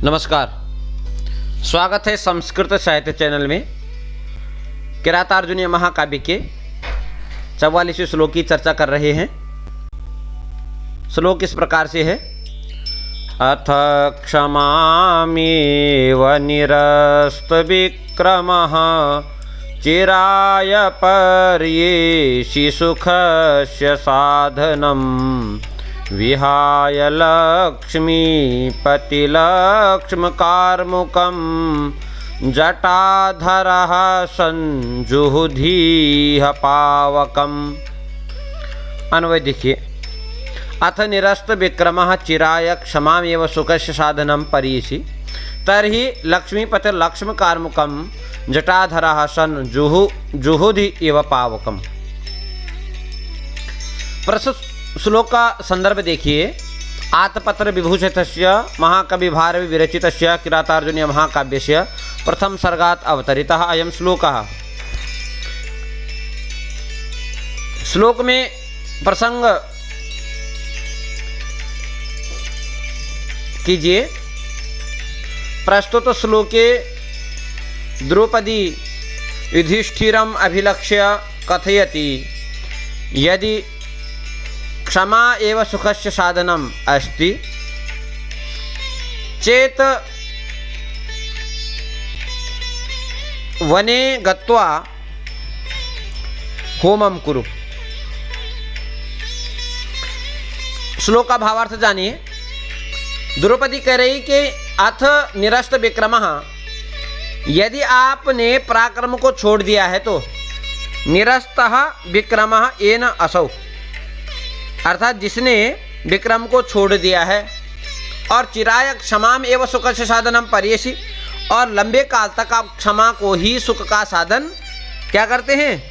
नमस्कार, स्वागत है संस्कृत साहित्य चैनल में। किरातार्जुनीय महाकाव्य के 44वें श्लोक की चर्चा कर रहे हैं। श्लोक इस प्रकार से है। अथ क्षमामेव निरस्तविक्रमः चिराय पर्येषि सुखस्य साधनम् विहाय लक्ष्मीपतिलक्ष्मकार्मुकं जटाधरः संजुहुधीह पावकम्। अन्वय देखिए। अथ निरस्त विक्रमः चिराय क्षमामेव सुखस्य साधनं पर्येषि तर्हि लक्ष्मीपतिर्लक्ष्मकार्मुकं जटाधरः संजुहुधि इव पावकम्। प्रस्तुत श्लोक का संदर्भ देखिए। आतपत्र विभूषितस्य महाकवि भारवी विरचितस्य किरातार्जुनीय महाकाव्यस्य प्रथम सर्गात् अवतरितः अयं श्लोकः। श्लोक में प्रसंग कीजिए। प्रस्तुत श्लोके द्रौपदी युधिष्ठिरम् अभिलक्ष्य कथयति यदि क्षमा एव सुखस्य साधनम् अस्ति चेत वने गत्वा होमं कुरु। श्लोक का भावार्थ जानिए। द्रौपदी कह रही कि अथ निरस्त विक्रमः, यदि आपने पराक्रम को छोड़ दिया है तो निरस्तः विक्रमः येन असौ, अर्थात जिसने विक्रम को छोड़ दिया है, और चिराय क्षमाम एवं सुख से साधनम पर्येषि, और लंबे काल तक आप क्षमा को ही सुख का साधन क्या करते हैं,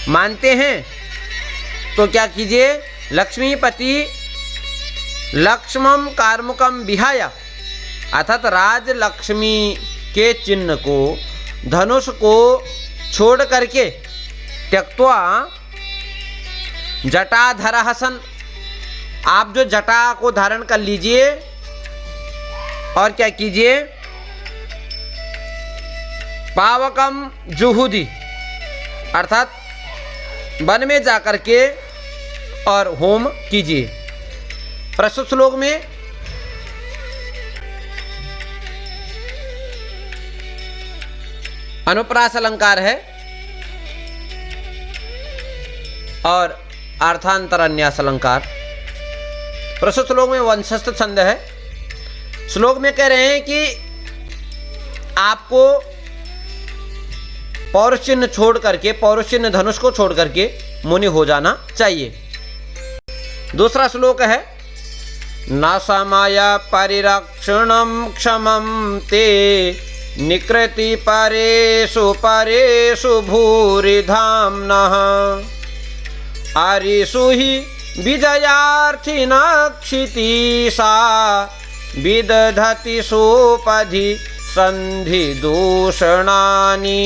मानते हैं। तो क्या कीजिए, लक्ष्मीपति लक्ष्मम कार्मुकम विहाय, अर्थात राज लक्ष्मी के चिन्ह को, धनुष को छोड़ करके त्यक्त्वा जटाधरः सन, आप जो जटा को धारण कर लीजिए और क्या कीजिए, पावकम जुहुधि, अर्थात वन में जाकर के और होम कीजिए। प्रस्तुत श्लोक में अनुप्रास अलंकार है और अर्थांतर अन्यास अलंकार। प्रस्तुत श्लोक में वंशस्थ छंद है। श्लोक में कह रहे हैं कि आपको पौरुष चिन्ह छोड़ करके, पौरुष चिन्ह धनुष को छोड़ करके मुनि हो जाना चाहिए। दूसरा श्लोक है। न समय परिरक्षणं क्षमं ते निकृति परेषु परेषु भूरिधाम्नः आरिषु हि विजयार्थिना क्षितीशा विदधति सोपधि संधि दूषणानि।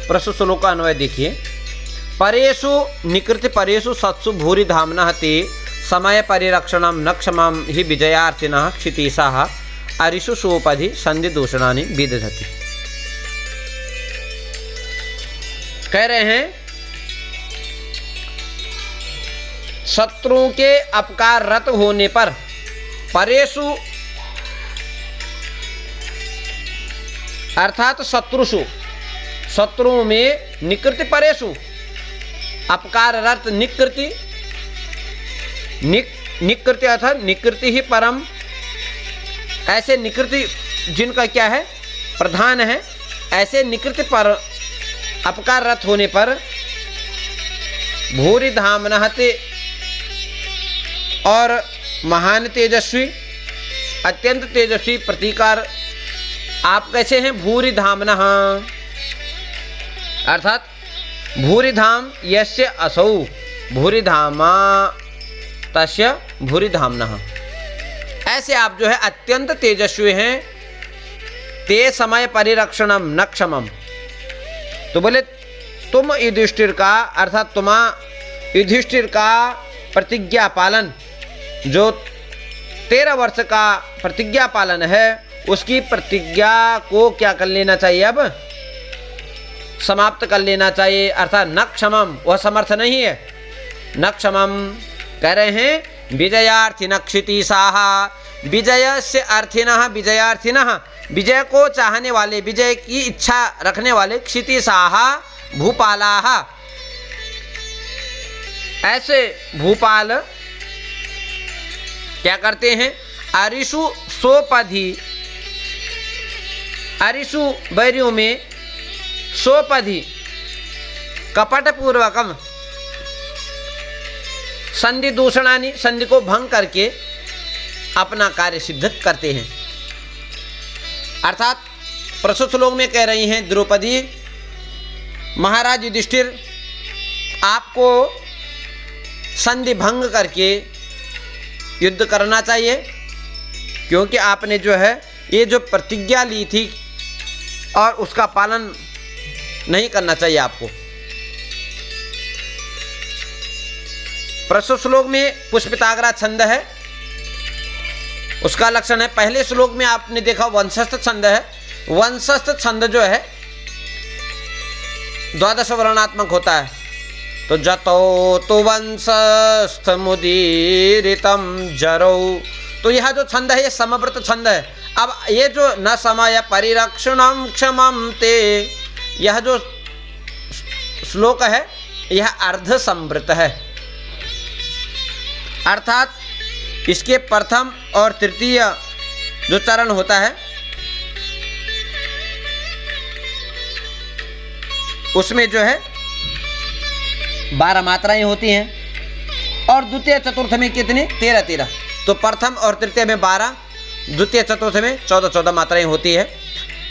प्रस्तुत श्लोक का अन्वय देखिए। परेषु निकृति परेषु सत्सु भूरि धाम्नः ते समय परिरक्षणं न क्षमां हि विजयार्थिनः क्षितीशाः आरिषु सोपधि संधि दूषणानि विदधति। कह रहे हैं शत्रुओं के अपकाररत होने पर परेषु, अर्थात शत्रुषु, शत्रुओं में निकृति परेषु, अपकाररत निकृति, निकृति अर्थात निकृति ही परम, ऐसे निकृति जिनका क्या है, प्रधान है, ऐसे निकृति पर अपकाररत होने पर भूरि धाम्नः ते, और महान तेजस्वी, अत्यंत तेजस्वी प्रतीकार आप कैसे हैं, भूरि धाम्नः, अर्थात भूरि धाम यस्य असौ भूरि धामा तस्य भूरि धाम्नः, ऐसे आप जो है अत्यंत तेजस्वी हैं। ते समय परिरक्षणम न क्षमम, तो बोले तुम युधिष्ठिर का, अर्थात युधिष्ठिर का प्रतिज्ञा पालन जो 13 वर्ष का प्रतिज्ञा पालन है, उसकी प्रतिज्ञा को क्या कर लेना चाहिए, अब समाप्त कर लेना चाहिए। अर्थात न क्षमम, वह समर्थ नहीं है। न क्षमम कह रहे हैं विजयार्थिन क्षितिसाहा, विजय से अर्थिनः विजयार्थिनः, विजय को चाहने वाले, विजय की इच्छा रखने वाले, क्षितिसाहा भूपालाः, ऐसे भूपाल क्या करते हैं, अरिषु सोपधि, अरिषु बैरियों में, सोपधि कपटपूर्वकम, संधि दूषणानि, संधि को भंग करके अपना कार्य सिद्ध करते हैं। अर्थात प्रस्तुत श्लोक में कह रही हैं द्रौपदी, महाराज युधिष्ठिर, आपको संधि भंग करके युद्ध करना चाहिए, क्योंकि आपने जो है ये जो प्रतिज्ञा ली थी और उसका पालन नहीं करना चाहिए आपको। प्रस्तुत श्लोक में पुष्पिताग्रा छंद है, उसका लक्षण है। पहले श्लोक में आपने देखा वंशस्थ छंद है। वंशस्थ छंद जो है 12 वर्णात्मक होता है। तो जतो तो वंशस्थ मुदीरितम जरौ, तो यह जो छंद है ये समव्रत छंद है। अब ये जो न समय परिरक्षणम क्षमम ते, यह जो श्लोक है यह अर्ध संवृत है। अर्थात इसके प्रथम और तृतीय जो चरण होता है उसमें जो है 12 मात्राएं होती हैं और द्वितीय चतुर्थ में कितनी, 13। तो प्रथम और तृतीय में 12, द्वितीय चतुर्थ में 14 मात्राएं होती है।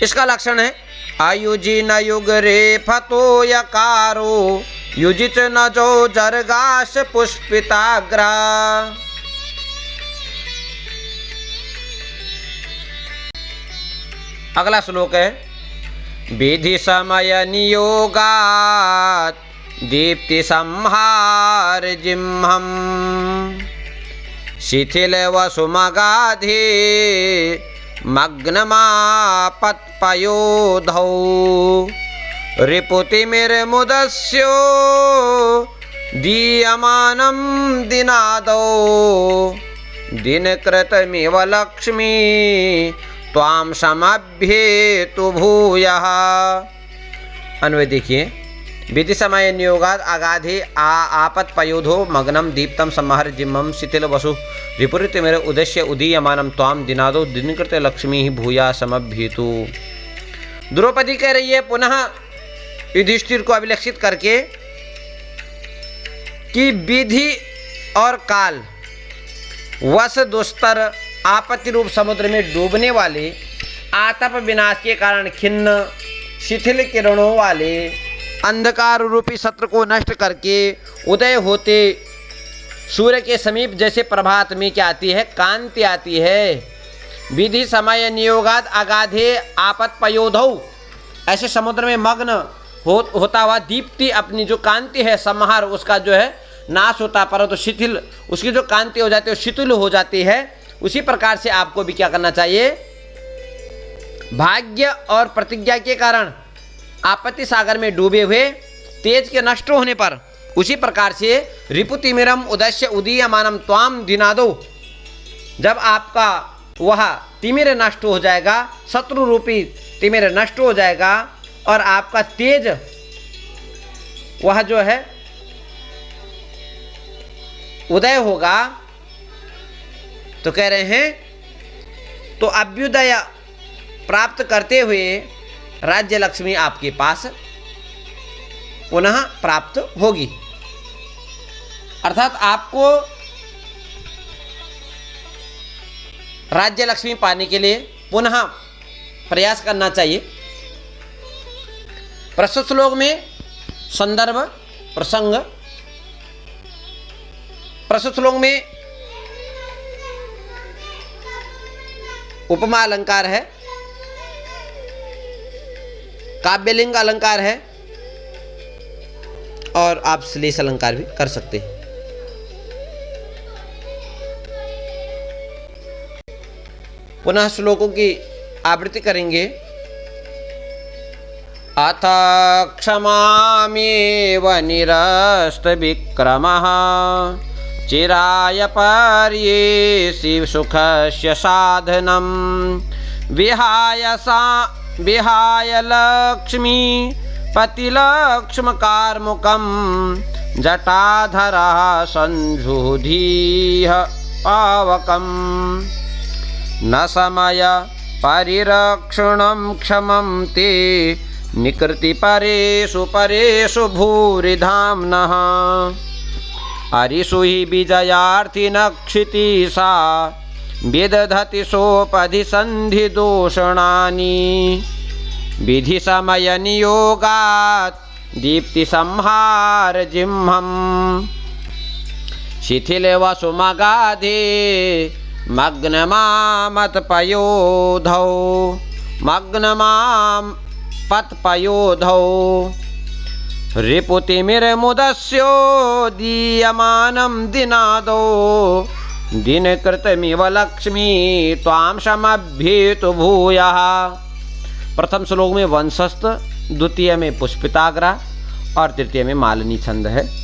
इसका लक्षण है आयुजि न युग रे फतो यकारो, युजिच न जो जरगाश पुष्पिताग्रा। अगला श्लोक है विधि समय नियोगात दीप्ति संहार जिम्हम, शिथिल वसुमगाधे मग्नमापत्पयोधौ, रिपुतिमिर्मुदस्यो दीयमानं दिनादौ, दिनकृतमिव लक्ष्मी त्वां समभ्येतु भूयः। अन्वय देखिए, विधि समय नियोगाद अगाधे आपत पयोधो मग्नम दीप्तम संहार जिम्मम, शिथिल वसु रिपुरित मेरे उद्देश्य उदीयमानम त्वाम दिनादो, दिनकृत लक्ष्मी ही भूया समभ्येतु। द्रौपदी कह रही है पुनः युधिष्ठिर को अभिलक्षित करके कि विधि और काल, वस दुस्तर, आपत्ति रूप समुद्र में डूबने वाले, आतप विनाश के कारण खिन्न, शिथिल किरणों वाले, अंधकार रूपी शत्रु को नष्ट करके उदय होते सूर्य के समीप जैसे प्रभात में क्या आती है, कांति आती है। विधि समय नियोगाद अगाधे आपत पयोधौ, ऐसे समुद्र में मग्न होता हुआ दीप्ति, अपनी जो कांति है संहार, उसका जो है नाश होता, परंतु शिथिल, उसकी जो कांति हो जाती है शिथिल हो जाती है। उसी प्रकार से आपको भी क्या करना चाहिए, भाग्य और प्रतिज्ञा के कारण आपत्ति सागर में डूबे हुए तेज के नष्ट होने पर, उसी प्रकार से रिपुतिमिरम उदस्य उदीयमानम त्वाम दिनादो, जब आपका वह तिमिर नष्ट हो जाएगा, शत्रु रूपी तिमिर नष्ट हो जाएगा और आपका तेज वह जो है उदय होगा, तो कह रहे हैं तो अभ्युदय प्राप्त करते हुए राज्य लक्ष्मी आपके पास पुनः प्राप्त होगी। अर्थात आपको राज्य लक्ष्मी पाने के लिए पुनः प्रयास करना चाहिए। प्रस्तुत श्लोक में संदर्भ प्रसंग, प्रस्तुत श्लोक में उपमा अलंकार है, काव्यलिंग अलंकार है और आप श्लेष अलंकार भी कर सकते हैं। पुनः श्लोकों की आवृत्ति करेंगे। अथ क्षमामेव निरस्तविक्रमः चिराय पर्येषि सुखस्य साधनं विहाय लक्ष्मी पतिलक्ष्मकार्मुकं जटाधरः संजुधीह पावकम् न समय परिरक्षणं क्षमं ते निकृति परेषु भूरिधाम्नः अरिषु हि विजयार्थी नक्षिति सा विदधति सोपधि संधि दोषणानि विधि समय नियोगात् दीप्ति संहार जिह्मम् शिथिल वसुमगाधे मग्नमापत्पयोधौ रिपुतिमिरमुदस्योदीयमानं दिनादौ दिनकृतमिव लक्ष्मी त्वां समभ्येतु भूयः। प्रथम श्लोक में वंशस्थ, द्वितीय में पुष्पिताग्रा और तृतीय में मालिनी छंद है।